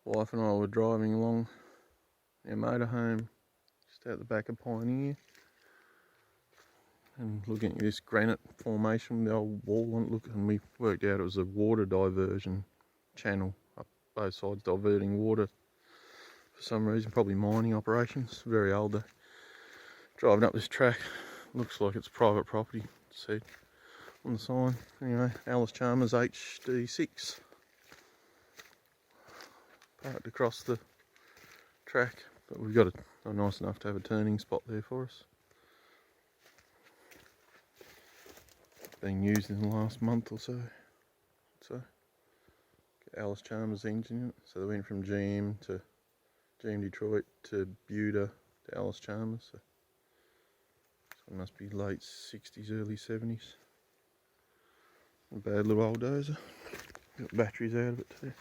Wife and I were driving along our motorhome just out the back of Pioneer and looking at this granite formation, the old wall on it, and we worked out it was a water diversion channel up both sides, diverting water for some reason, probably mining operations. Very old though. Driving up this track, looks like it's private property, it said on the sign. Anyway, Allis Chalmers HD6. Parked across the track, but we've got a nice enough to have a turning spot there for us. Been used in the last month or so. Allis Chalmers engine in it. So they went from GM Detroit to Buda to Allis Chalmers. So it must be late 60s, early 70s. A bad little old dozer. Got batteries out of it too.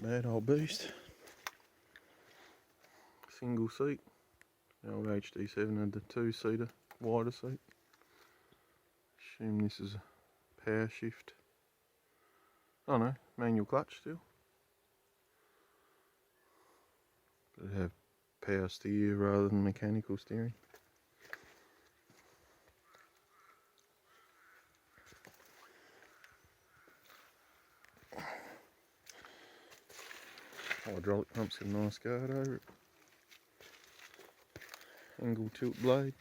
Bad old beast. Single seat. The old HD7 had the 2-seater, wider seat. Assume this is a power shift. Oh no, manual clutch still. But it have power steer rather than mechanical steering. Hydraulic pump's got a nice guard over it. Angle tilt blade.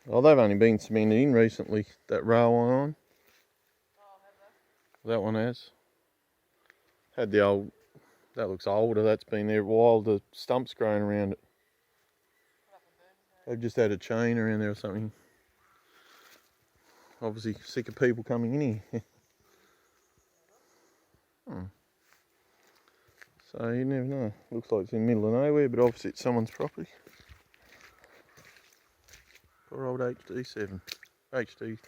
Well, they've only been cemented in recently, that rail one on. Oh, have they? That one has. Had the old, that looks older, that's been there a while, the stumps growing around it. They've just had a chain around there or something. Obviously sick of people coming in here. So you never know. Looks like it's in the middle of nowhere, but obviously it's someone's property. Poor old HD7. HD6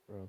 rather.